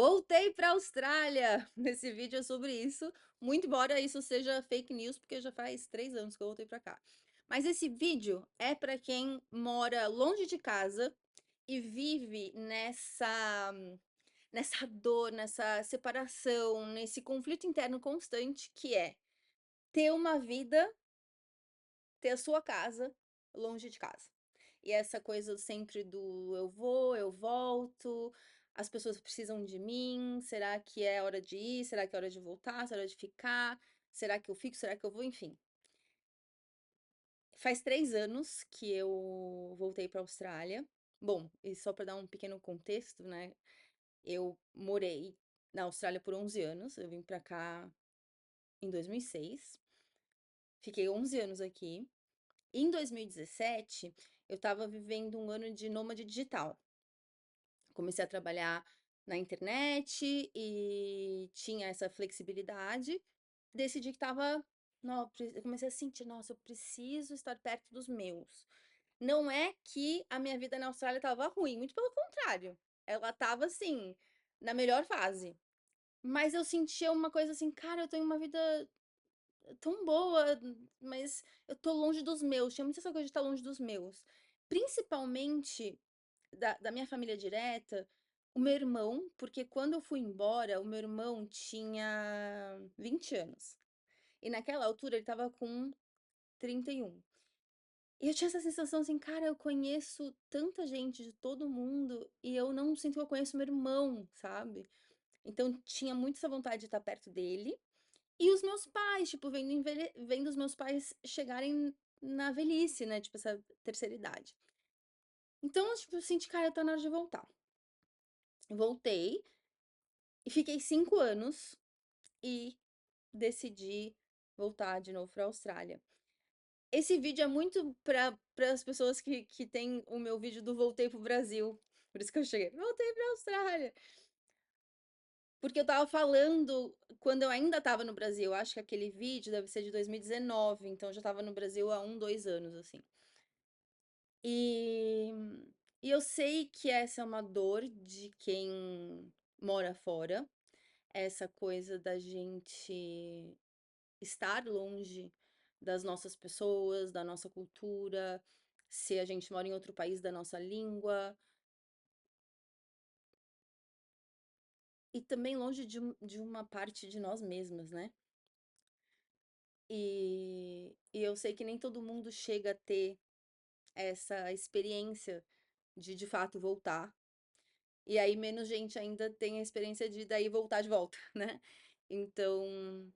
Voltei para a Austrália! Nesse vídeo é sobre isso, muito embora isso seja fake news, porque já faz 3 anos que eu voltei para cá. Mas esse vídeo é para quem mora longe de casa e vive nessa dor, nessa separação, nesse conflito interno constante que é ter uma vida, ter a sua casa longe de casa. E essa coisa sempre do eu vou, eu volto, as pessoas precisam de mim, será que é hora de ir? Será que é hora de voltar? Será hora de ficar? Será que eu fico? Será que eu vou? Enfim. Faz 3 anos que eu voltei para a Austrália. Bom, e só para dar um pequeno contexto, né? Eu morei na Austrália por 11 anos. Eu vim para cá em 2006. Fiquei 11 anos aqui. Em 2017, eu estava vivendo um ano de nômade digital. Comecei a trabalhar na internet e tinha essa flexibilidade. Decidi que estava. Eu comecei a sentir, nossa, eu preciso estar perto dos meus. Não é que a minha vida na Austrália estava ruim, muito pelo contrário. Ela estava assim, na melhor fase. Mas eu sentia uma coisa assim, cara, eu tenho uma vida tão boa, mas eu tô longe dos meus. Tinha muita essa coisa de estar longe dos meus. Principalmente da minha família direta, o meu irmão, porque quando eu fui embora, o meu irmão tinha 20 anos. E naquela altura ele tava com 31. E eu tinha essa sensação assim, cara, eu conheço tanta gente de todo mundo e eu não sinto que eu conheço meu irmão, sabe? Então tinha muito essa vontade de estar perto dele. E os meus pais, tipo, vendo os meus pais chegarem na velhice, né? Tipo, essa terceira idade. Então, tipo, eu senti, cara, tá na hora de voltar. Voltei e fiquei 5 anos e decidi voltar de novo pra Austrália. Esse vídeo é muito para as pessoas que têm o meu vídeo do voltei pro Brasil. Por isso que eu cheguei, voltei pra Austrália. Porque eu tava falando quando eu ainda tava no Brasil. Acho que aquele vídeo deve ser de 2019, então eu já tava no Brasil há 2 anos, assim. E, e eu sei que essa é uma dor de quem mora fora, essa coisa da gente estar longe das nossas pessoas, da nossa cultura, se a gente mora em outro país, da nossa língua, e também longe de uma parte de nós mesmas, né? E eu sei que nem todo mundo chega a ter essa experiência de fato voltar. E aí menos gente ainda tem a experiência de daí voltar de volta, né? Então,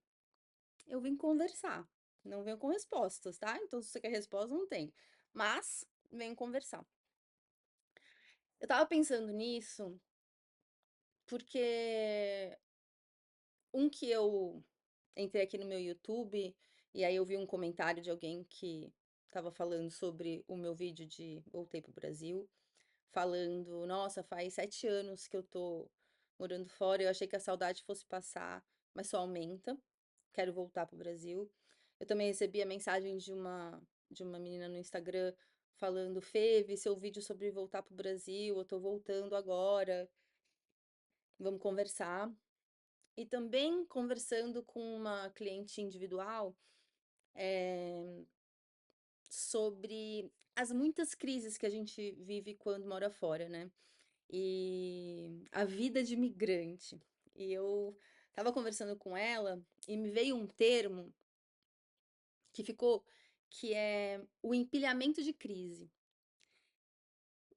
eu vim conversar. Não venho com respostas, tá? Então, se você quer resposta, não tem. Mas, venho conversar. Eu tava pensando nisso porque que eu entrei aqui no meu YouTube e aí eu vi um comentário de alguém que tava falando sobre o meu vídeo de voltei pro Brasil, falando, nossa, faz 7 anos que eu tô morando fora, eu achei que a saudade fosse passar, mas só aumenta. Quero voltar pro Brasil. Eu também recebi a mensagem de uma menina no Instagram falando, Fê, vi seu vídeo sobre voltar pro Brasil, eu tô voltando agora, vamos conversar. E também conversando com uma cliente individual, sobre as muitas crises que a gente vive quando mora fora, né? E a vida de imigrante. E eu estava conversando com ela e me veio um termo que ficou, que é o empilhamento de crise.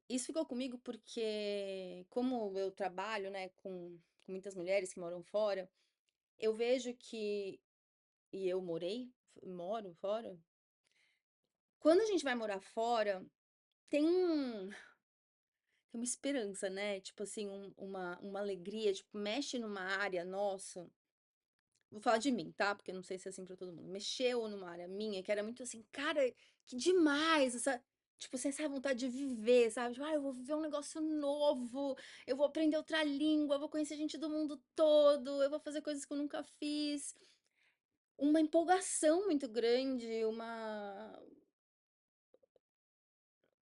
Isso ficou comigo porque, como eu trabalho, né, com muitas mulheres que moram fora, eu vejo que, e eu moro fora, quando a gente vai morar fora, tem tem uma esperança, né? Tipo assim, uma alegria, tipo, mexe numa área nossa. Vou falar de mim, tá? Porque eu não sei se é assim pra todo mundo. Mexeu numa área minha que era muito assim, cara, que demais! Tipo, assim, essa vontade de viver, sabe? Tipo, eu vou viver um negócio novo, eu vou aprender outra língua, eu vou conhecer gente do mundo todo, eu vou fazer coisas que eu nunca fiz. Uma empolgação muito grande,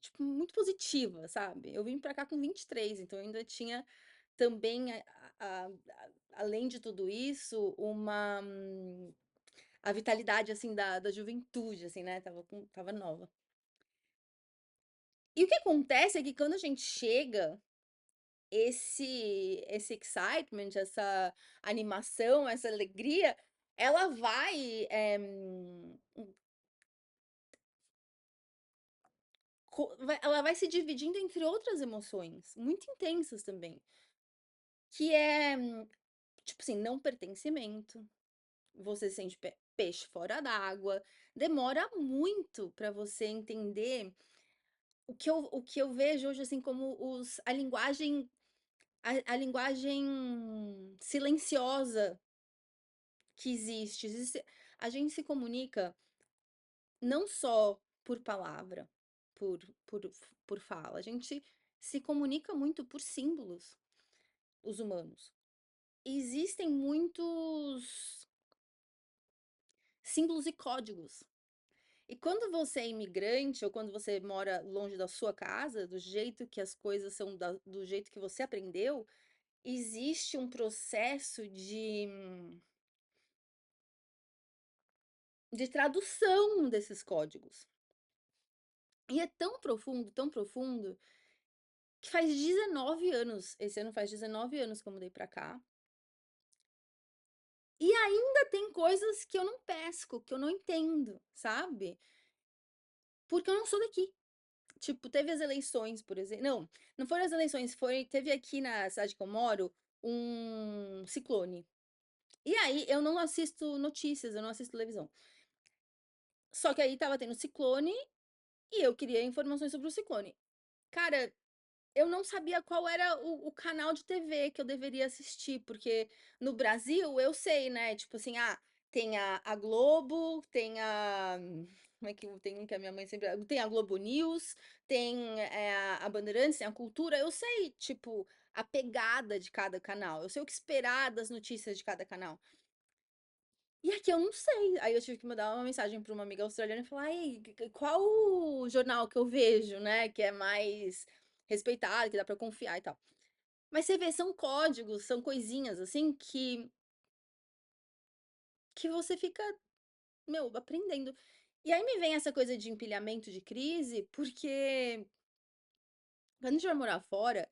tipo, muito positiva, sabe? Eu vim pra cá com 23, então eu ainda tinha também além de tudo isso, a vitalidade, assim, da juventude, assim, né? Tava nova. E o que acontece é que quando a gente chega, esse excitement, essa animação, essa alegria, ela vai, ela vai se dividindo entre outras emoções, muito intensas também, que é, tipo assim, não pertencimento, você se sente peixe fora d'água, demora muito para você entender o que eu vejo hoje, assim, como a linguagem silenciosa que existe. A gente se comunica não só por palavra, por, por, por fala, a gente se comunica muito por símbolos, os humanos. Existem muitos símbolos e códigos. E quando você é imigrante ou quando você mora longe da sua casa, do jeito que as coisas são, do jeito que você aprendeu, existe um processo de tradução desses códigos. E é tão profundo, que faz 19 anos, esse ano faz 19 anos que eu mudei pra cá. E ainda tem coisas que eu não pesco, que eu não entendo, sabe? Porque eu não sou daqui. Tipo, teve as eleições, por exemplo. Não, não foram as eleições, teve aqui na cidade que eu moro um ciclone. E aí eu não assisto notícias, eu não assisto televisão. Só que aí tava tendo ciclone e eu queria informações sobre o ciclone. Cara, eu não sabia qual era o canal de TV que eu deveria assistir, porque no Brasil eu sei, né? Tipo assim, tem a Globo, tem a. Como é que tem um que a minha mãe sempre. Tem a Globo News, tem a Bandeirantes, tem a Cultura. Eu sei, tipo, a pegada de cada canal. Eu sei o que esperar das notícias de cada canal. E aqui eu não sei. Aí eu tive que mandar uma mensagem para uma amiga australiana e falar: Ei, qual o jornal que eu vejo, né? Que é mais respeitado, que dá para confiar e tal. Mas você vê, são códigos, são coisinhas assim que você fica, meu, aprendendo. E aí me vem essa coisa de empilhamento de crise, porque quando a gente vai morar fora,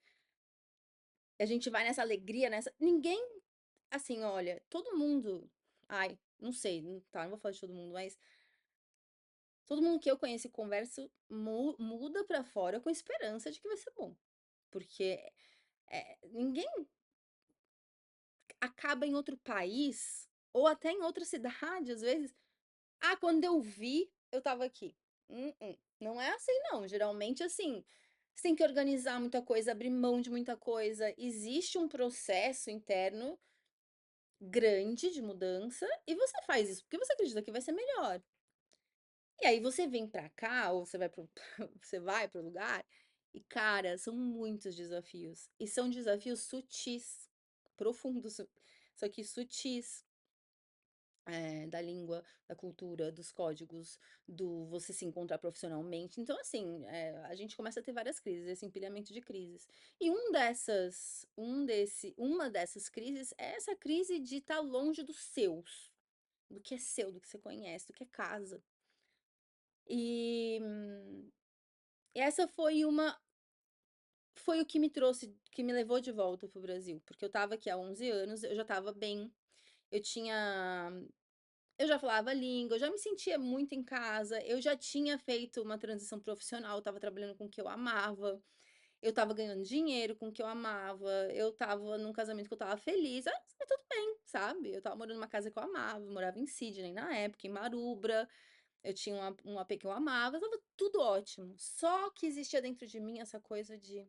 a gente vai nessa alegria, nessa. Ninguém, assim, olha, todo mundo. Ai, não sei, tá, não vou falar de todo mundo, mas todo mundo que eu conheço e converso muda pra fora com esperança de que vai ser bom. Porque ninguém acaba em outro país, ou até em outra cidade, às vezes. Quando eu vi, eu tava aqui. Não é assim, não. Geralmente, assim, você tem que organizar muita coisa, abrir mão de muita coisa. Existe um processo interno grande de mudança, e você faz isso porque você acredita que vai ser melhor. E aí você vem pra cá, ou você vai pro, você vai pro lugar, e cara, são muitos desafios. E são desafios sutis, profundos, só que sutis. Da língua, da cultura, dos códigos, do você se encontrar profissionalmente. Então, assim, a gente começa a ter várias crises, esse empilhamento de crises. E uma dessas crises é essa crise de estar longe dos seus, do que é seu, do que você conhece, do que é casa. E essa foi o que me trouxe, que me levou de volta pro Brasil, porque eu estava aqui há 11 anos, eu já estava bem, eu tinha eu já falava a língua, eu já me sentia muito em casa, eu já tinha feito uma transição profissional, estava trabalhando com o que eu amava, eu estava ganhando dinheiro com o que eu amava, eu estava num casamento que eu estava feliz, tudo bem, sabe? Eu estava morando numa casa que eu amava, eu morava em Sydney na época, em Marubra, eu tinha um AP que eu amava, estava tudo ótimo. Só que existia dentro de mim essa coisa de,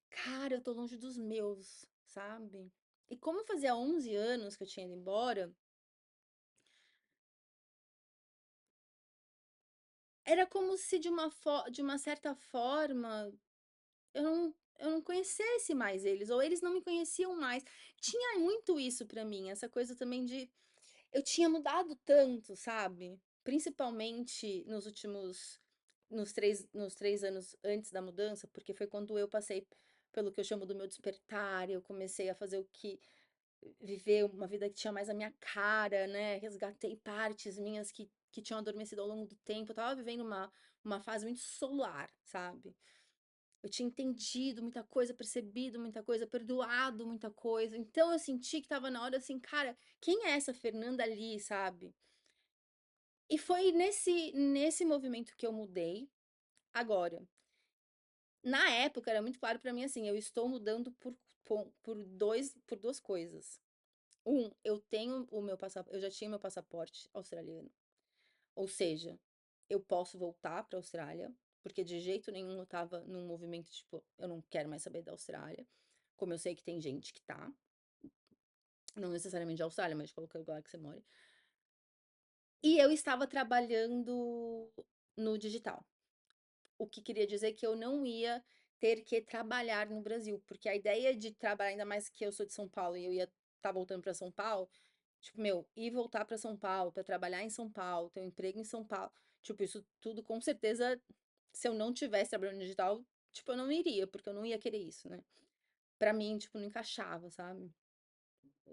cara, eu tô longe dos meus, sabe? E como fazia 11 anos que eu tinha ido embora, era como se de uma certa forma eu não conhecesse mais eles, ou eles não me conheciam mais. Tinha muito isso pra mim, essa coisa também de eu tinha mudado tanto, sabe? Principalmente nos 3 anos antes da mudança, porque foi quando eu passei. pelo que eu chamo do meu despertar, eu comecei a fazer o que viver uma vida que tinha mais a minha cara, né, resgatei partes minhas que tinham adormecido ao longo do tempo, eu estava vivendo uma fase muito solar, sabe. Eu tinha entendido muita coisa, percebido muita coisa, perdoado muita coisa, então eu senti que estava na hora, assim: "Cara, quem é essa Fernanda ali?", sabe. E foi nesse movimento que eu mudei. Agora, na época era muito claro pra mim, assim, eu estou mudando por 2 coisas. Eu tenho o meu passa eu já tinha meu passaporte australiano, ou seja, eu posso voltar pra Austrália, porque de jeito nenhum eu estava num movimento, tipo, eu não quero mais saber da Austrália, como eu sei que tem gente que tá, não necessariamente da Austrália, mas de qualquer lugar que você more. E eu estava trabalhando no digital. O que queria dizer que eu não ia ter que trabalhar no Brasil, porque a ideia de trabalhar, ainda mais que eu sou de São Paulo e eu ia estar voltando para São Paulo, tipo, meu, ir voltar para São Paulo, para trabalhar em São Paulo, ter um emprego em São Paulo, tipo, isso tudo com certeza, se eu não tivesse trabalhando no digital, tipo, eu não iria, porque eu não ia querer isso, né? Pra mim, tipo, não encaixava, sabe?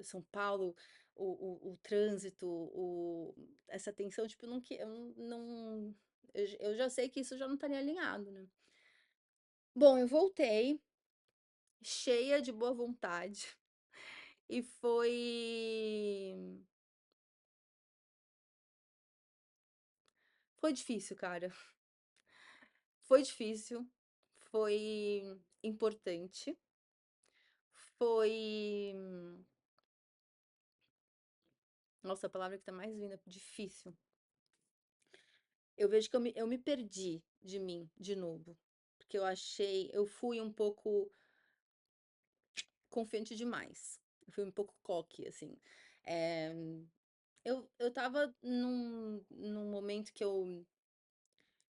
São Paulo, o trânsito, essa tensão, tipo, eu não, eu já sei que isso já não estaria alinhado, né? Bom, eu voltei, cheia de boa vontade, e foi difícil, cara. Foi difícil, foi importante, foi nossa, a palavra que tá mais vindo é difícil. Eu vejo que eu me perdi de mim, de novo, porque eu fui um pouco confiante demais, eu fui um pouco cocky, assim. Eh, eu estava num momento que eu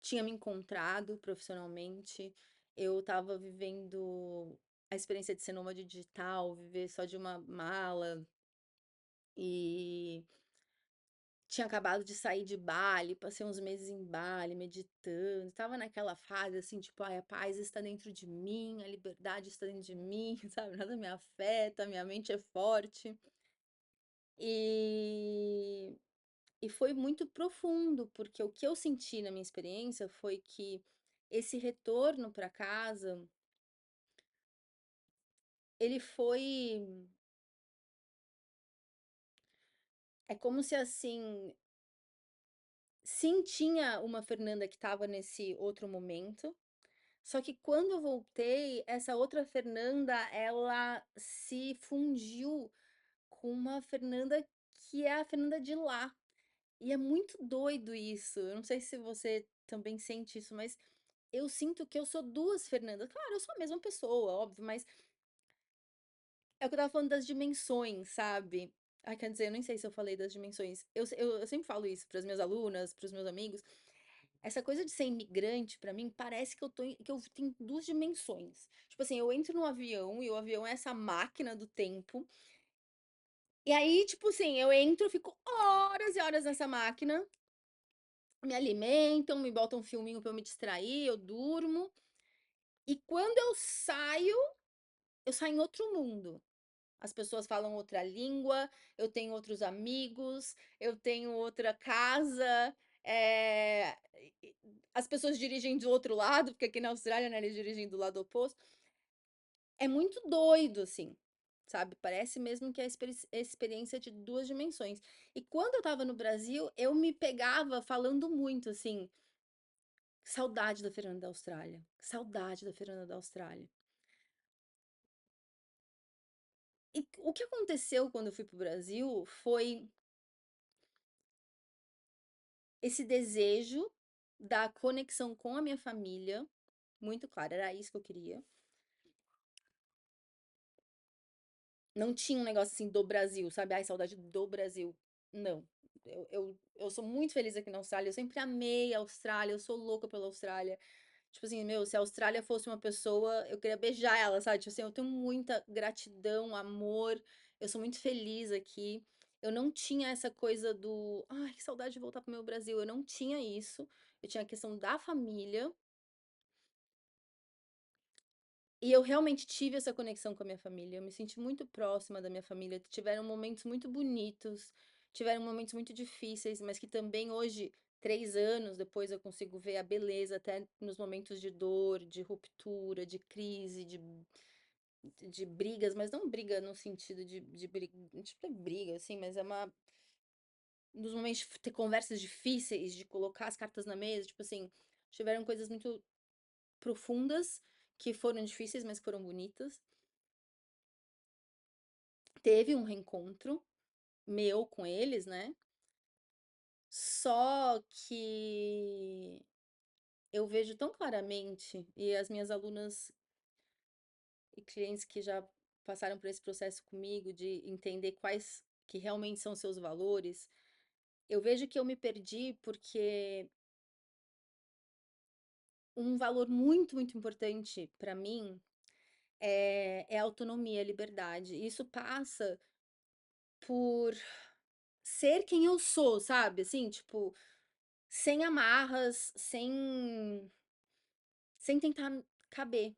tinha me encontrado profissionalmente, eu estava vivendo a experiência de ser nômade digital, viver só de uma mala, e tinha acabado de sair de Bali, passei uns meses em Bali meditando, estava naquela fase assim, tipo, ai, a paz está dentro de mim, a liberdade está dentro de mim, sabe? Nada me afeta, minha mente é forte. E, e foi muito profundo, porque o que eu senti na minha experiência foi que esse retorno para casa, ele foi. É como se assim. Sim, tinha uma Fernanda que estava nesse outro momento, só que quando eu voltei, essa outra Fernanda, ela se fundiu com uma Fernanda que é a Fernanda de lá. E é muito doido isso. Eu não sei se você também sente isso, mas eu sinto que eu sou duas Fernandas. Claro, eu sou a mesma pessoa, óbvio, mas é o que eu estava falando das dimensões, sabe? Ai, quer dizer, eu nem sei se eu falei das dimensões. Eu sempre falo isso para as minhas alunas, para os meus amigos. Essa coisa de ser imigrante, pra mim, parece que que eu tenho duas dimensões. Tipo assim, eu entro no avião e o avião é essa máquina do tempo. E aí, tipo assim, eu entro, fico horas e horas nessa máquina, me alimentam, me botam um filminho pra eu me distrair, eu durmo. E quando eu saio em outro mundo. As pessoas falam outra língua, eu tenho outros amigos, eu tenho outra casa, e as pessoas dirigem do outro lado, porque aqui na Austrália, né, eles dirigem do lado oposto. É muito doido, assim, sabe? Parece mesmo que é a experiência de duas dimensões. E quando eu estava no Brasil, eu me pegava falando muito, assim, saudade da Fernanda da Austrália, saudade da Fernanda da Austrália. E o que aconteceu quando eu fui pro Brasil foi esse desejo da conexão com a minha família, muito claro, era isso que eu queria. Não tinha um negócio assim do Brasil, sabe? Ai, saudade do Brasil. Não. Eu sou muito feliz aqui na Austrália. Eu sempre amei a Austrália. Eu sou louca pela Austrália. Tipo assim, meu, se a Austrália fosse uma pessoa, eu queria beijar ela, sabe? Tipo assim, eu tenho muita gratidão, amor. Eu sou muito feliz aqui. Eu não tinha essa coisa do, ai, que saudade de voltar pro meu Brasil. Eu não tinha isso. Eu tinha a questão da família. E eu realmente tive essa conexão com a minha família, eu me senti muito próxima da minha família, tiveram momentos muito bonitos, tiveram momentos muito difíceis, mas que também hoje, 3 anos depois, eu consigo ver a beleza até nos momentos de dor, de ruptura, de crise, de brigas, mas não briga no sentido de briga, tipo, é briga, assim, mas é uma nos momentos de ter conversas difíceis, de colocar as cartas na mesa, tipo assim, tiveram coisas muito profundas, que foram difíceis, mas que foram bonitas. Teve um reencontro meu com eles, né, só que eu vejo tão claramente, e as minhas alunas e clientes que já passaram por esse processo comigo, de entender quais que realmente são seus valores, eu vejo que eu me perdi, porque um valor muito, muito importante para mim é a autonomia, a liberdade. Isso passa por ser quem eu sou, sabe, assim, tipo, sem amarras, sem tentar caber.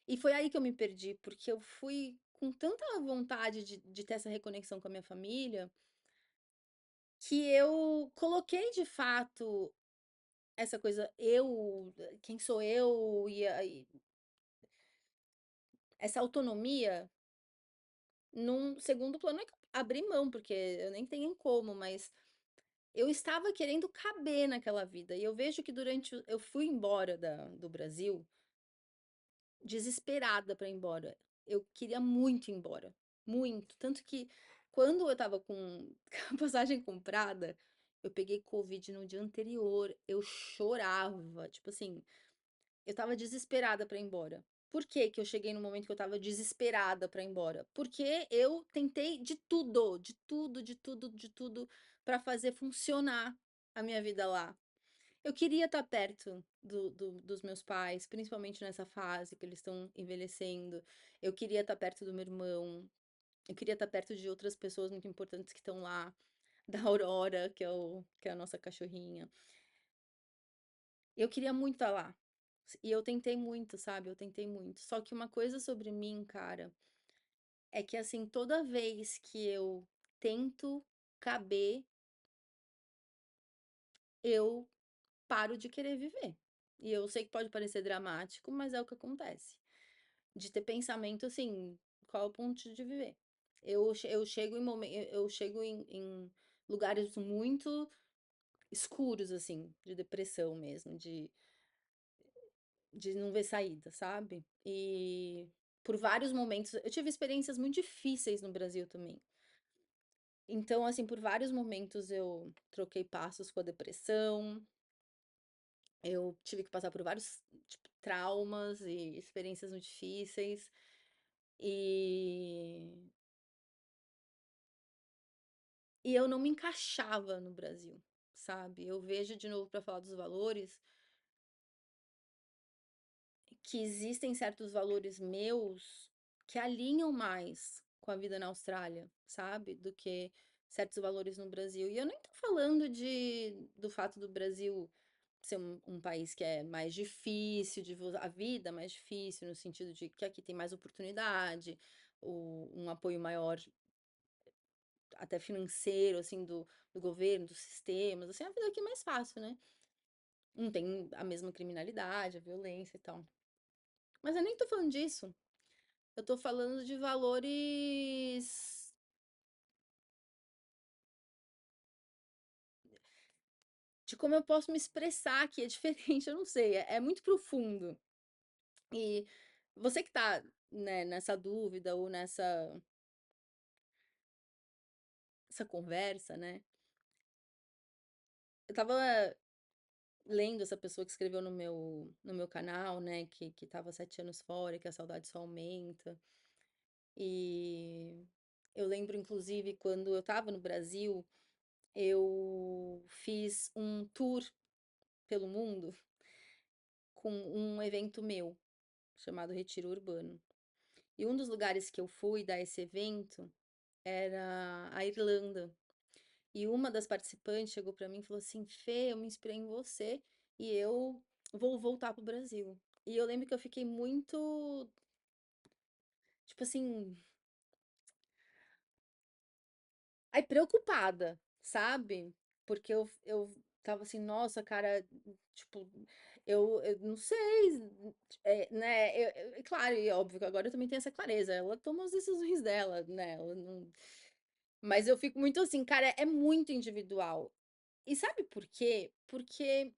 E foi aí que eu me perdi, porque eu fui com tanta vontade de ter essa reconexão com a minha família, que eu coloquei de fato essa coisa eu, quem sou eu e essa autonomia num segundo plano. Não é que eu abri mão, porque eu nem tenho como, mas eu estava querendo caber naquela vida. E eu vejo que durante eu fui embora do Brasil desesperada para ir embora. Eu queria muito ir embora, muito. Tanto que quando eu estava com a passagem comprada, eu peguei Covid no dia anterior, eu chorava, tipo assim, eu estava desesperada para ir embora. Por que que eu cheguei no momento que eu estava desesperada para ir embora? Porque eu tentei de tudo, de tudo, de tudo, de tudo para fazer funcionar a minha vida lá. Eu queria estar perto dos meus pais, principalmente nessa fase que eles estão envelhecendo. Eu queria estar perto do meu irmão. Eu queria estar perto de outras pessoas muito importantes que estão lá. Da Aurora, que é a nossa cachorrinha. Eu queria muito estar lá. E eu tentei muito, sabe? Eu tentei muito. Só que uma coisa sobre mim, cara, é que assim, toda vez que eu tento caber, eu paro de querer viver. E eu sei que pode parecer dramático, mas é o que acontece. De ter pensamento assim, qual é o ponto de viver? Eu chego eu chego em lugares muito escuros, assim, de depressão mesmo, de não ver saída, sabe? E por vários momentos, eu tive experiências muito difíceis no Brasil também. Então, assim, por vários momentos eu troquei passos com a depressão, eu tive que passar por vários, tipo, traumas e experiências muito difíceis. E E eu não me encaixava no Brasil, sabe. Eu vejo, de novo, para falar dos valores, que existem certos valores meus que alinham mais com a vida na Austrália, sabe, do que certos valores no Brasil. E eu nem tô falando do fato do Brasil ser um país que é mais difícil de vo a vida é mais difícil, no sentido de que aqui tem mais oportunidade, um apoio maior até financeiro, assim, do governo, dos sistemas, assim, a vida aqui é mais fácil, né. Não tem a mesma criminalidade, a violência e tal. Mas eu nem tô falando disso, eu tô falando de valores de como eu posso me expressar que é diferente, eu não sei, é muito profundo. E você que tá, né, nessa dúvida ou essa conversa, né, eu estava lendo essa pessoa que escreveu no meu canal, né, que estava 7 anos fora e que a saudade só aumenta. E eu lembro, inclusive, quando eu estava no Brasil, eu fiz um tour pelo mundo com um evento meu, chamado Retiro Urbano. E um dos lugares que eu fui dar esse evento era a Irlanda. E uma das participantes chegou para mim e falou assim: Fê, eu me inspirei em você e eu vou voltar pro Brasil. E eu lembro que eu fiquei muito, tipo assim, aí preocupada, sabe? Porque eu tava assim, nossa, cara, tipo, eu não sei, né? Claro, e óbvio que agora eu também tenho essa clareza. Ela toma as decisões dela, né? Ela não... Mas eu fico muito assim, cara, é muito individual. E sabe por quê? Porque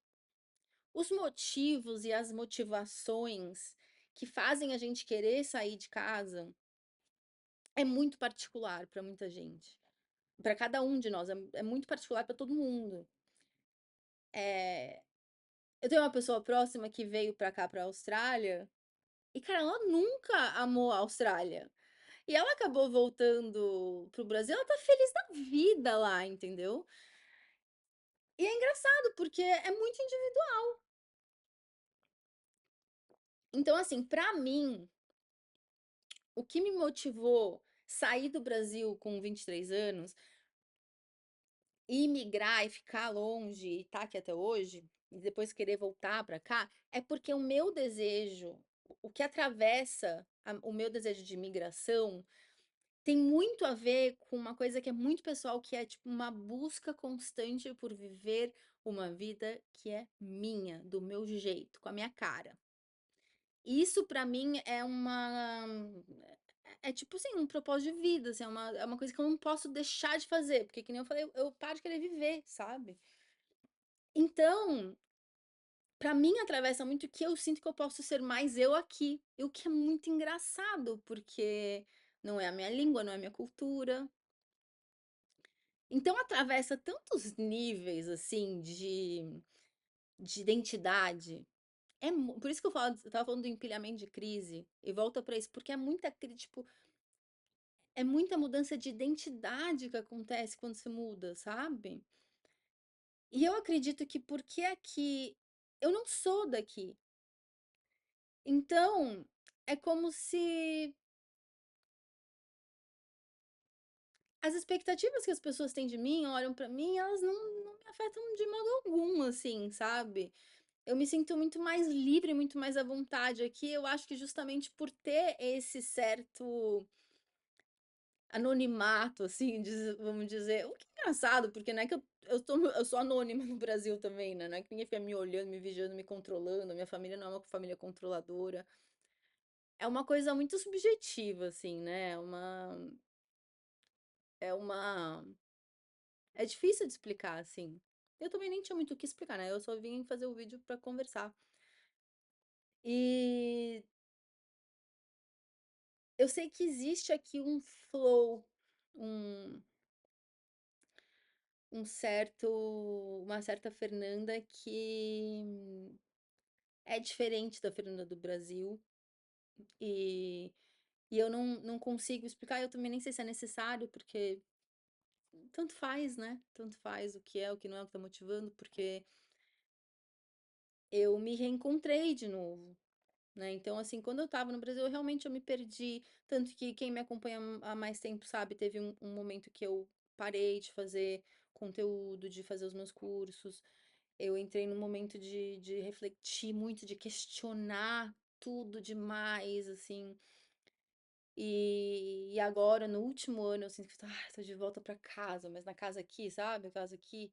os motivos e as motivações que fazem a gente querer sair de casa é muito particular para muita gente. Para cada um de nós, é muito particular para todo mundo. Eu tenho uma pessoa próxima que veio para cá, para a Austrália, e cara, ela nunca amou a Austrália. E ela acabou voltando pro Brasil, ela tá feliz da vida lá, entendeu? E é engraçado, porque é muito individual. Então, assim, pra mim, o que me motivou sair do Brasil com 23 anos e migrar e ficar longe e tá aqui até hoje, e depois querer voltar pra cá, é porque o meu desejo, o que atravessa o meu desejo de imigração, tem muito a ver com uma coisa que é muito pessoal, que é tipo uma busca constante por viver uma vida que é minha, do meu jeito, com a minha cara. Isso pra mim é uma é tipo assim, um propósito de vida, assim, é uma coisa que eu não posso deixar de fazer, porque que nem eu falei, eu paro de querer viver, sabe? Então, pra mim atravessa muito que eu sinto que eu posso ser mais eu aqui, e o que é muito engraçado, porque não é a minha língua, não é a minha cultura. Então atravessa tantos níveis, assim, de identidade. Por isso que eu estava falando do empilhamento de crise, e volta para isso, porque é muita crise, tipo, é muita mudança de identidade que acontece quando se muda, sabe? E eu acredito que porque aqui eu não sou daqui. Então, é como se as expectativas que as pessoas têm de mim, olham pra mim, elas não me afetam de modo algum, assim, sabe? Eu me sinto muito mais livre, muito mais à vontade aqui. Eu acho que justamente por ter esse certo anonimato, assim, vamos dizer. O que é engraçado, porque não é que eu sou anônima no Brasil também, né? Não é que ninguém fica me olhando, me vigiando, me controlando. A minha família não é uma família controladora. É uma coisa muito subjetiva, assim, né? É uma, é difícil de explicar, assim. Eu também nem tinha muito o que explicar, né? Eu só vim fazer o vídeo pra conversar. E eu sei que existe aqui um flow, um, uma certa Fernanda que é diferente da Fernanda do Brasil e, e eu não consigo explicar, eu também nem sei se é necessário, porque tanto faz, né? Tanto faz o que é, o que não é, o que tá motivando, porque eu me reencontrei de novo, né? Então, assim, quando eu tava no Brasil, realmente eu me perdi, tanto que quem me acompanha há mais tempo sabe, teve um momento que eu parei de fazer conteúdo, de fazer os meus cursos. Eu entrei num momento de refletir muito, de questionar tudo demais, assim. E agora, no último ano, eu sinto que tô de volta pra casa, mas na casa aqui, sabe? A casa aqui.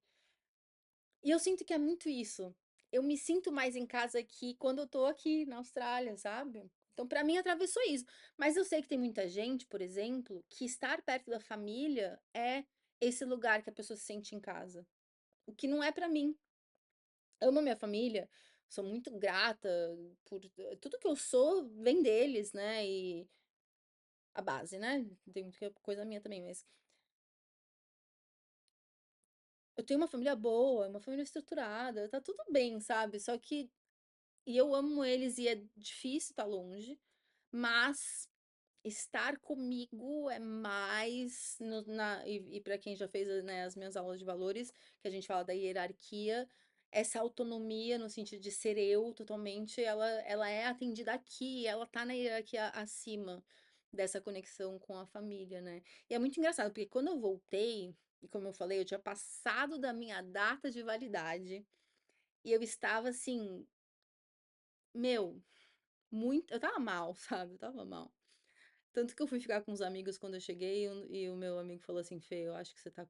E eu sinto que é muito isso. Eu me sinto mais em casa aqui quando eu tô aqui na Austrália, sabe? Então, pra mim, atravessou isso. Mas eu sei que tem muita gente, por exemplo, que estar perto da família é esse lugar que a pessoa se sente em casa. O que não é pra mim. Amo a minha família, sou muito grata por tudo que eu sou vem deles, né? E a base, né? Tem muita coisa minha também, mas eu tenho uma família boa, uma família estruturada, tá tudo bem, sabe? Só que e eu amo eles e é difícil estar longe, mas estar comigo é mais e para quem já fez, né, as minhas aulas de valores, que a gente fala da hierarquia, essa autonomia no sentido de ser eu totalmente, ela é atendida aqui, ela tá na hierarquia acima dessa conexão com a família, né? E é muito engraçado, porque quando eu voltei, e como eu falei, eu tinha passado da minha data de validade, e eu estava assim, meu. muito, eu estava mal, sabe, eu estava mal. Tanto que eu fui ficar com os amigos quando eu cheguei e o meu amigo falou assim: "Fê, eu acho que você tá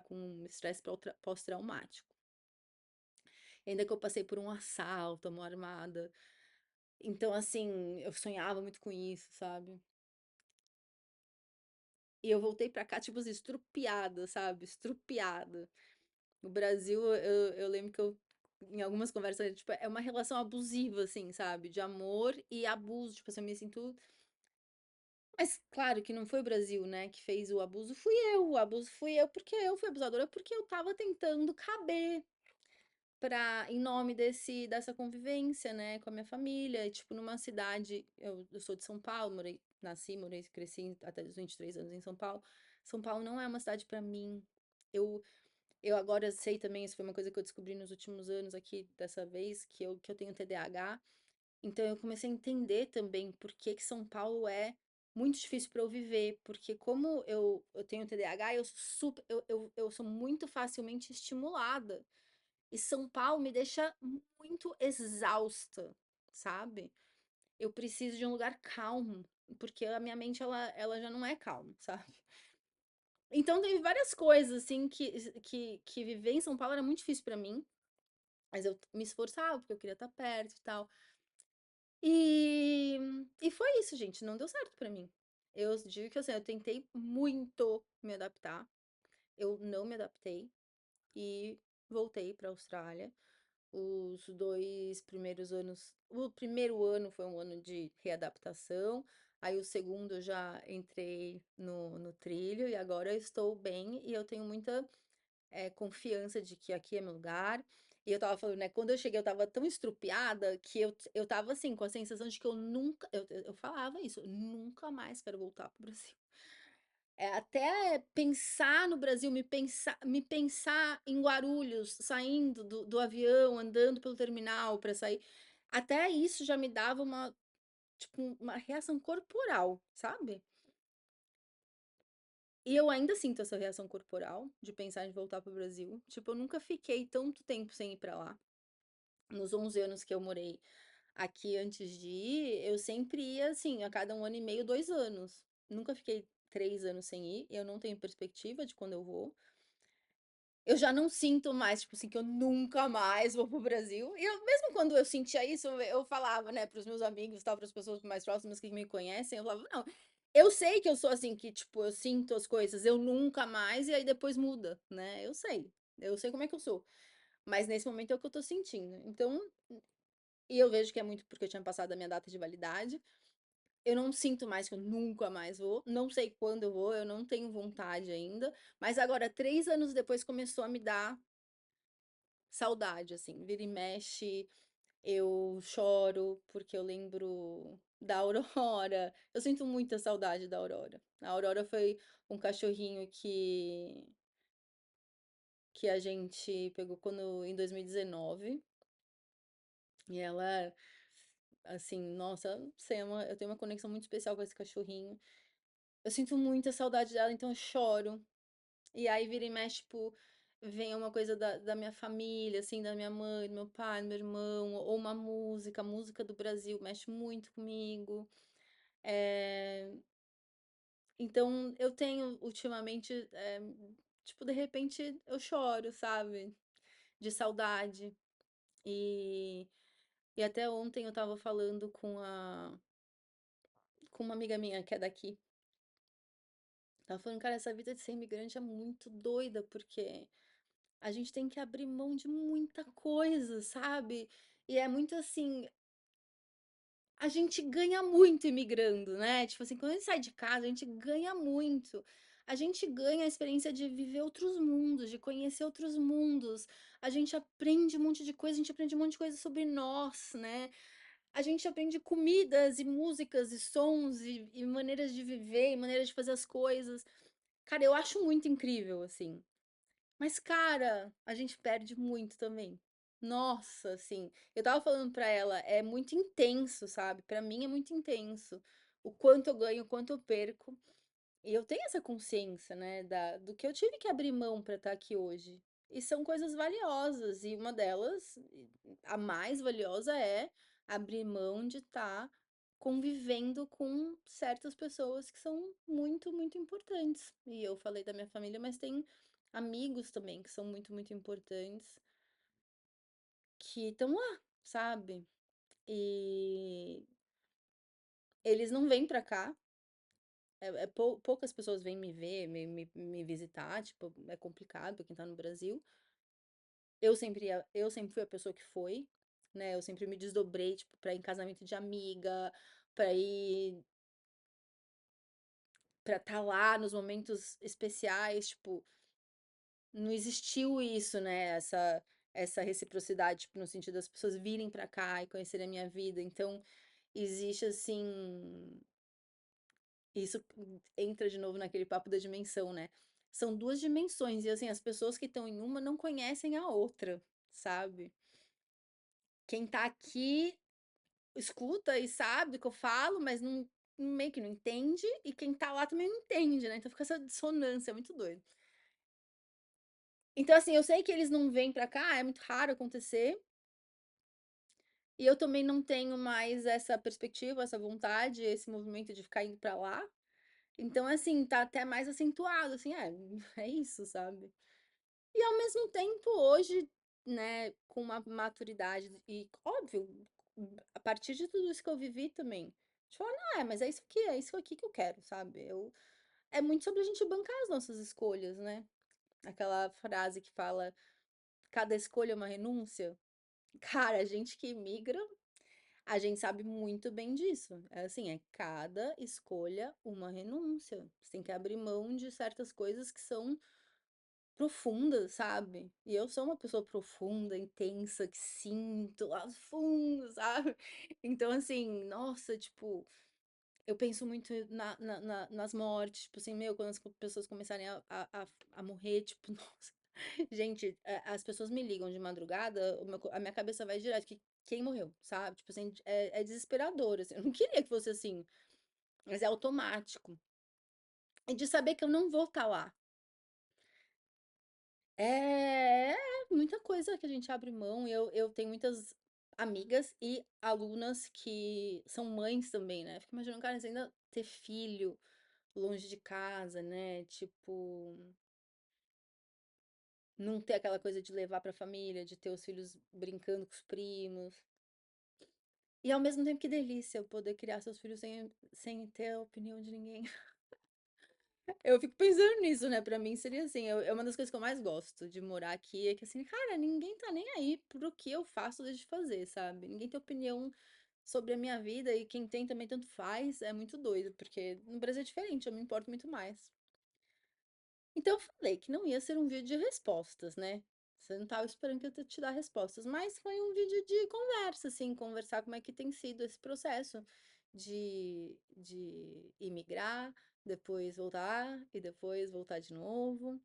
com estresse pós-traumático". Ainda que eu passei por um assalto, mão armada, então assim, eu sonhava muito com isso, sabe. E eu voltei pra cá, tipo assim, estrupiada, sabe, estrupiada. No Brasil, eu lembro que eu em algumas conversas, tipo, é uma relação abusiva, assim, sabe, de amor e abuso, tipo assim, eu me sinto, mas claro que não foi o Brasil, né, que fez o abuso, fui eu, o abuso fui eu, porque eu fui abusadora, porque eu estava tentando caber em nome dessa convivência, né, com a minha família, e, tipo, numa cidade, eu sou de São Paulo, morei, cresci até os 23 anos em São Paulo. São Paulo não é uma cidade pra mim. Eu eu agora sei também, isso foi uma coisa que eu descobri nos últimos anos aqui, dessa vez, que eu tenho TDAH. Então eu comecei a entender também por que que São Paulo é muito difícil para eu viver, porque como eu tenho TDAH, eu sou muito facilmente estimulada. E São Paulo me deixa muito exausta, sabe? Eu preciso de um lugar calmo, porque a minha mente ela já não é calma, sabe? Então teve várias coisas assim que viver em São Paulo era muito difícil pra mim, mas eu me esforçava porque eu queria estar perto e tal. E, e foi isso, gente, não deu certo pra mim. Eu digo que assim, eu tentei muito me adaptar, eu não me adaptei e voltei pra Austrália. Os 2 primeiros anos, o primeiro ano foi um ano de readaptação, aí o segundo eu já entrei no trilho e agora eu estou bem e eu tenho muita, confiança de que aqui é meu lugar. E eu estava falando, né, quando eu cheguei eu estava tão estrupiada que eu estava assim, com a sensação de que eu nunca, eu falava isso: "Eu nunca mais quero voltar para o Brasil". Até pensar no Brasil, me pensar em Guarulhos, saindo do avião, andando pelo terminal para sair, até isso já me dava uma, tipo, uma reação corporal, sabe. E eu ainda sinto essa reação corporal de pensar em voltar para o Brasil, tipo, eu nunca fiquei tanto tempo sem ir para lá. Nos 11 anos que eu morei aqui antes de ir, eu sempre ia, assim, a cada 1 ano e meio, 2 anos. Nunca fiquei 3 anos sem ir, e eu não tenho perspectiva de quando eu vou. Eu já não sinto mais, tipo assim, que eu nunca mais vou pro Brasil. E eu, mesmo quando eu sentia isso, eu falava, né, para os meus amigos, tal, para as pessoas mais próximas que me conhecem, eu falava: "Não, eu sei que eu sou assim, que, tipo, eu sinto as coisas, eu nunca mais", e aí depois muda, né, eu sei como é que eu sou, mas nesse momento é o que eu tô sentindo. Então, e eu vejo que é muito porque eu tinha passado a minha data de validade, eu não sinto mais que eu nunca mais vou, não sei quando eu vou, eu não tenho vontade ainda, mas agora 3 anos depois começou a me dar saudade, assim, vira e mexe, eu choro porque eu lembro da Aurora. Eu sinto muita saudade da Aurora. A Aurora foi um cachorrinho que a gente pegou quando em 2019 e ela, assim, nossa, não sei, eu tenho uma conexão muito especial com esse cachorrinho. Eu sinto muita saudade dela, então eu choro. E aí vira e mexe, tipo, vem uma coisa da minha família, assim, da minha mãe, do meu pai, do meu irmão, ou uma música, a música do Brasil mexe muito comigo. Eh, então eu tenho ultimamente, tipo, de repente eu choro, sabe? De saudade. E, e até ontem eu tava falando com uma amiga minha que é daqui. Tava falando, cara, essa vida de ser imigrante é muito doida, porque a gente tem que abrir mão de muita coisa, sabe? E é muito assim, a gente ganha muito imigrando, né? Tipo assim, quando a gente sai de casa, a gente ganha muito. A gente ganha a experiência de viver outros mundos, de conhecer outros mundos. A gente aprende um monte de coisa, a gente aprende um monte de coisa sobre nós, né? A gente aprende comidas e músicas e sons e maneiras de viver e maneiras de fazer as coisas. Cara, eu acho muito incrível, assim. Mas, cara, a gente perde muito também. Nossa, assim, eu tava falando pra ela, é muito intenso, sabe? Pra mim é muito intenso. O quanto eu ganho, o quanto eu perco. E eu tenho essa consciência, né, do que eu tive que abrir mão pra estar aqui hoje. E são coisas valiosas. E uma delas, a mais valiosa, é abrir mão de estar convivendo com certas pessoas que são muito, muito importantes. E eu falei da minha família, mas tem amigos também que são muito, muito importantes, que estão lá, sabe? E eles não vêm pra cá. Poucas pessoas vêm me ver, me visitar, tipo, é complicado pra quem tá no Brasil. Eu sempre fui a pessoa que foi, né? Eu sempre me desdobrei, tipo, pra ir em casamento de amiga, pra ir, pra estar lá nos momentos especiais, tipo, não existiu isso, né? Essa reciprocidade, tipo, no sentido das pessoas virem pra cá e conhecerem a minha vida. Então, existe assim, isso entra de novo naquele papo da dimensão, né? São duas dimensões e assim, as pessoas que estão em uma não conhecem a outra, sabe? Quem tá aqui escuta e sabe o que eu falo, mas não, meio que não entende, e quem tá lá também não entende, né? Então fica essa dissonância, é muito doido. Então, assim, eu sei que eles não vêm pra cá, é muito raro acontecer, e eu também não tenho mais essa perspectiva, essa vontade, esse movimento de ficar indo pra lá. Então, assim, tá até mais acentuado, assim, é isso, sabe? E ao mesmo tempo, hoje, né, com uma maturidade, e óbvio, a partir de tudo isso que eu vivi também, de falar, não, mas é isso aqui, é isso aqui que eu quero, sabe? É muito sobre a gente bancar as nossas escolhas, né? Aquela frase que fala, cada escolha é uma renúncia. Cara, a gente que migra, a gente sabe muito bem disso. É assim, é cada escolha uma renúncia. Você tem que abrir mão de certas coisas que são profunda, sabe? E eu sou uma pessoa profunda, intensa, que sinto lá no fundo, sabe? Então, assim, nossa, tipo, eu penso muito nas mortes, tipo assim, meu, quando as pessoas começarem a morrer, tipo, nossa. Gente, as pessoas me ligam de madrugada, a minha cabeça vai direto, que quem morreu, sabe? Tipo assim, é desesperador, assim. Eu não queria que fosse assim, mas é automático. E de saber que eu não vou estar lá. É, muita coisa que a gente abre mão. Eu tenho muitas amigas e alunas que são mães também, né? Fico imaginando, cara, você ainda ter filho longe de casa, né? Tipo, não ter aquela coisa de levar pra família, de ter os filhos brincando com os primos. E ao mesmo tempo, que delícia eu poder criar seus filhos sem ter a opinião de ninguém. Eu fico pensando nisso, né? Pra mim seria assim, é uma das coisas que eu mais gosto de morar aqui, é que assim, cara, ninguém tá nem aí pro que eu faço ou deixo de fazer, sabe? Ninguém tem opinião sobre a minha vida e quem tem também tanto faz, é muito doido, porque no Brasil é diferente, eu me importo muito mais. Então eu falei que não ia ser um vídeo de respostas, né? Você não tava esperando que eu te dar respostas, mas foi um vídeo de conversa, assim, conversar como é que tem sido esse processo de imigrar, depois voltar e depois voltar de novo.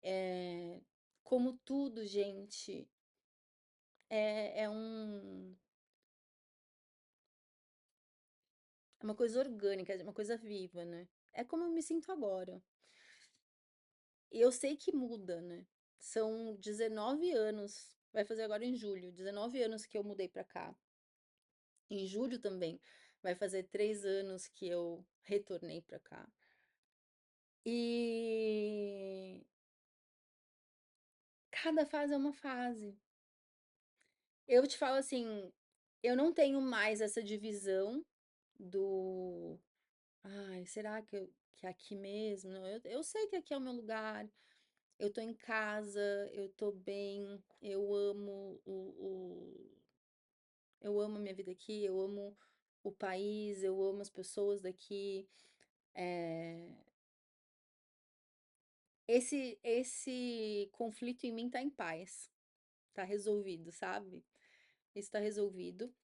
É, como tudo, gente, é uma coisa orgânica, é uma coisa viva, né? É como eu me sinto agora. E eu sei que muda, né? São 19 anos, vai fazer agora em julho, 19 anos que eu mudei pra cá. Em julho também vai fazer 3 anos que eu retornei pra cá. E cada fase é uma fase. Eu te falo assim, eu não tenho mais essa divisão do, ai, será que é aqui mesmo? Não, eu sei que aqui é o meu lugar. Eu tô em casa, eu tô bem, eu amo a minha vida aqui, eu amo o país, eu amo as pessoas daqui. É, esse conflito em mim tá em paz, tá resolvido, sabe? Isso tá resolvido.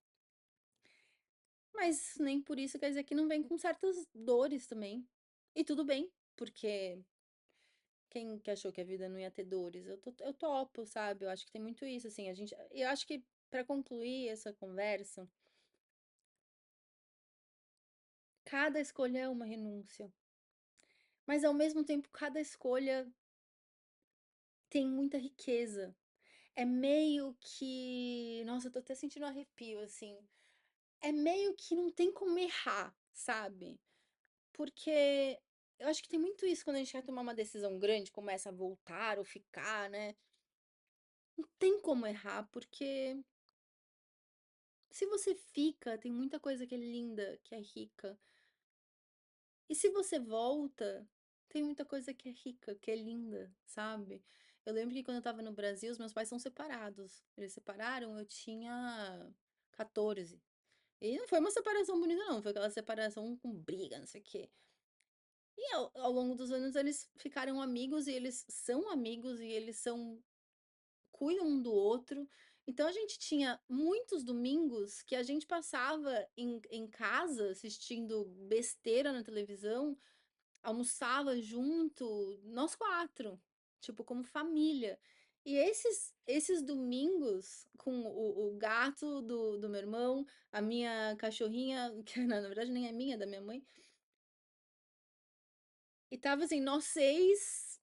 Mas nem por isso quer dizer que não vem com certas dores também. E tudo bem, porque quem que achou que a vida não ia ter dores? Eu topo, sabe? Eu acho que tem muito isso, assim, eu acho que para concluir essa conversa, cada escolha é uma renúncia, mas ao mesmo tempo cada escolha tem muita riqueza. É meio que, nossa, eu tô até sentindo arrepio, assim. é meio que não tem como errar, sabe? Porque eu acho que tem muito isso quando a gente quer tomar uma decisão grande, começa a voltar ou ficar, né? Não tem como errar, porque se você fica, tem muita coisa que é linda, que é rica. E se você volta, tem muita coisa que é rica, que é linda, sabe? Eu lembro que quando eu tava no Brasil, os meus pais são separados. Eles separaram, eu tinha 14. E não foi uma separação bonita, não. Foi aquela separação com briga, não sei o quê. E ao longo dos anos eles ficaram amigos e eles são amigos e eles são cuidam um do outro. Então a gente tinha muitos domingos que a gente passava em casa assistindo besteira na televisão, almoçava junto, nós quatro, tipo, como família. E esses domingos com o gato do meu irmão, a minha cachorrinha, que na verdade nem é minha, é da minha mãe, e tava assim, nós seis,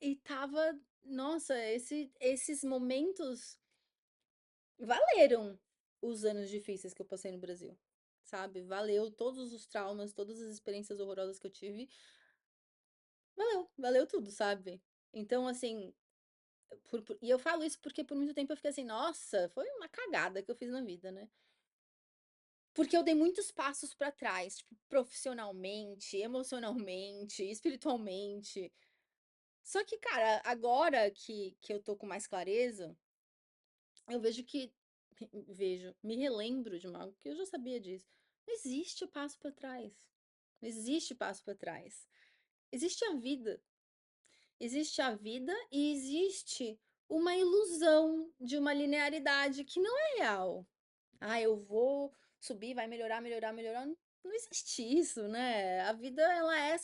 e tava, nossa, esses momentos valeram os anos difíceis que eu passei no Brasil, sabe? Valeu todos os traumas, todas as experiências horrorosas que eu tive. Valeu tudo, sabe? Então, assim, e eu falo isso porque por muito tempo eu fiquei assim, nossa, foi uma cagada que eu fiz na vida, né? Porque eu dei muitos passos pra trás, tipo, profissionalmente, emocionalmente, espiritualmente. Só que, cara, agora que eu tô com mais clareza, eu vejo que me relembro de algo que eu já sabia disso. Não existe passo para trás. Não existe passo para trás. Existe a vida. Existe a vida e existe uma ilusão de uma linearidade que não é real. Ah, eu vou subir, vai melhorar, melhorar, melhorar. Não existe isso, né? A vida, ela é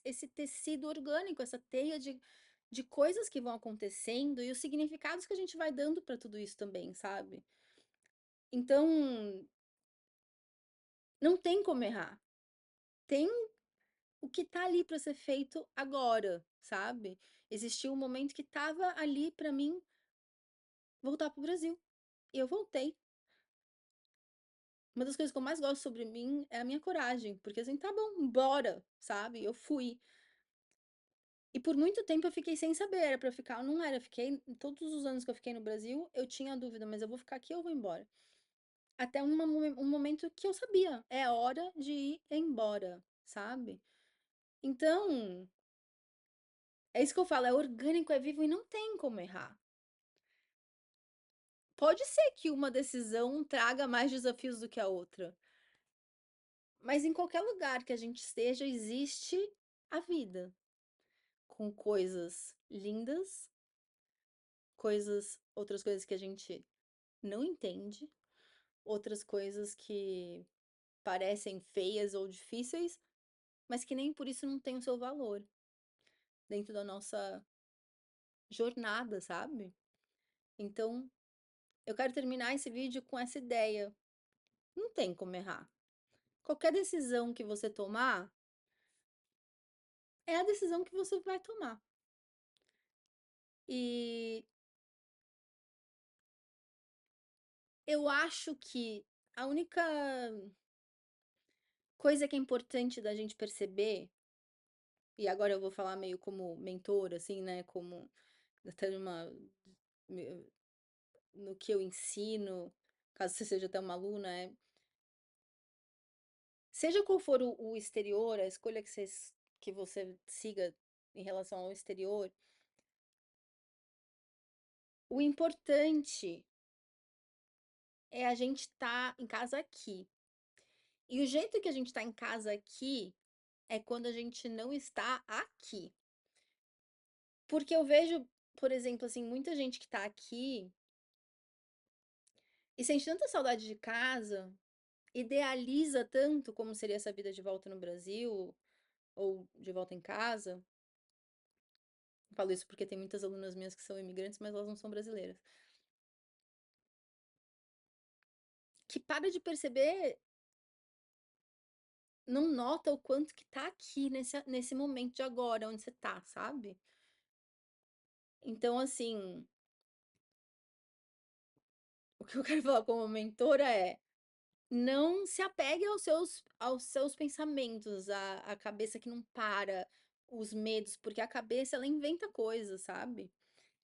esse tecido orgânico, essa teia de coisas que vão acontecendo e os significados que a gente vai dando para tudo isso também, sabe? Então, não tem como errar. Tem o que tá ali para ser feito agora, sabe? Existiu um momento que tava ali para mim voltar pro Brasil. E eu voltei. Uma das coisas que eu mais gosto sobre mim é a minha coragem, porque assim, tá bom, bora, sabe? Eu fui. E por muito tempo eu fiquei sem saber, era pra ficar ou não era. Fiquei, todos os anos que eu fiquei no Brasil, eu tinha a dúvida, mas eu vou ficar aqui ou eu vou embora? Até um momento que eu sabia, é hora de ir embora, sabe? Então, é isso que eu falo, é orgânico, é vivo e não tem como errar. Pode ser que uma decisão traga mais desafios do que a outra, mas em qualquer lugar que a gente esteja, existe a vida, com coisas lindas, outras coisas que a gente não entende, outras coisas que parecem feias ou difíceis, mas que nem por isso não tem o seu valor dentro da nossa jornada, sabe? Então, eu quero terminar esse vídeo com essa ideia. Não tem como errar. Qualquer decisão que você tomar é a decisão que você vai tomar. E eu acho que a única coisa que é importante da gente perceber, e agora eu vou falar meio como mentor, assim, né? Como até numa, no que eu ensino, caso você seja até uma aluna, seja qual for o exterior, a escolha que você siga em relação ao exterior, o importante é a gente estar em casa aqui. E o jeito que a gente está em casa aqui é quando a gente não está aqui. Porque eu vejo, por exemplo, assim, muita gente que tá aqui e sente tanta saudade de casa, idealiza tanto como seria essa vida de volta no Brasil ou de volta em casa. Eu falo isso porque tem muitas alunas minhas que são imigrantes, mas elas não são brasileiras. Que para de perceber, não nota o quanto que tá aqui nesse momento de agora, onde você tá, sabe? Então, assim, o que eu quero falar como mentora é não se apegue aos seus pensamentos, a cabeça que não para, os medos, porque a cabeça ela inventa coisas, sabe.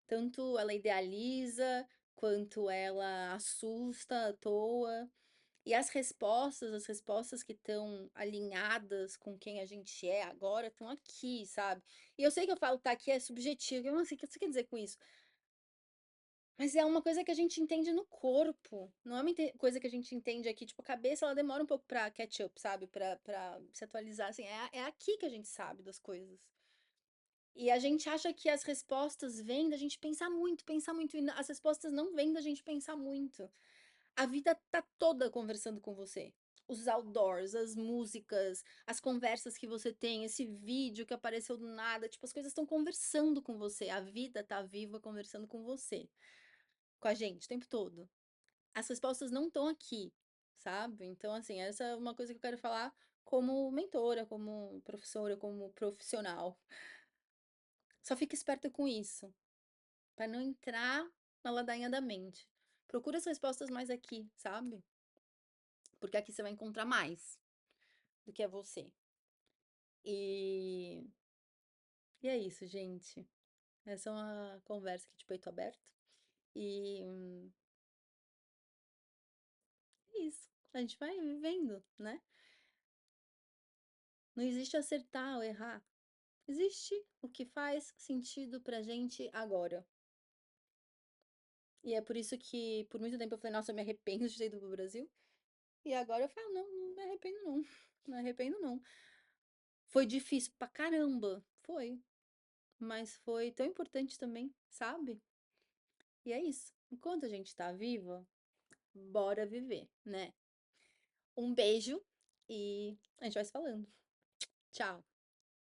Tanto ela idealiza, quanto ela assusta à toa. E as respostas que estão alinhadas com quem a gente é agora, estão aqui, sabe. E eu sei que eu falo "tá aqui" é subjetivo, eu não sei o que você quer dizer com isso, mas é uma coisa que a gente entende no corpo, não é uma coisa que a gente entende aqui, tipo, a cabeça ela demora um pouco pra catch up, sabe, pra se atualizar, assim, é aqui que a gente sabe das coisas. E a gente acha que as respostas vêm da gente pensar muito, e as respostas não vêm da gente pensar muito. A vida tá toda conversando com você. Os outdoors, as músicas, as conversas que você tem, esse vídeo que apareceu do nada, tipo, as coisas estão conversando com você. A vida tá viva conversando com você, com a gente, o tempo todo. As respostas não estão aqui, sabe? Então, assim, essa é uma coisa que eu quero falar como mentora, como professora, como profissional. Só fica esperta com isso, pra não entrar na ladainha da mente. Procura as respostas mais aqui, sabe? Porque aqui você vai encontrar mais do que é você. E, e é isso, gente. Essa é uma conversa aqui de peito aberto. E é isso. A gente vai vivendo, né? Não existe acertar ou errar. Existe o que faz sentido pra gente agora. E é por isso que, por muito tempo, eu falei, nossa, eu me arrependo de ter ido pro Brasil. E agora eu falo, não, não me arrependo, não. Não me arrependo, não. Foi difícil pra caramba. Foi. Mas foi tão importante também, sabe? E é isso. Enquanto a gente tá viva, bora viver, né? Um beijo e a gente vai se falando. Tchau.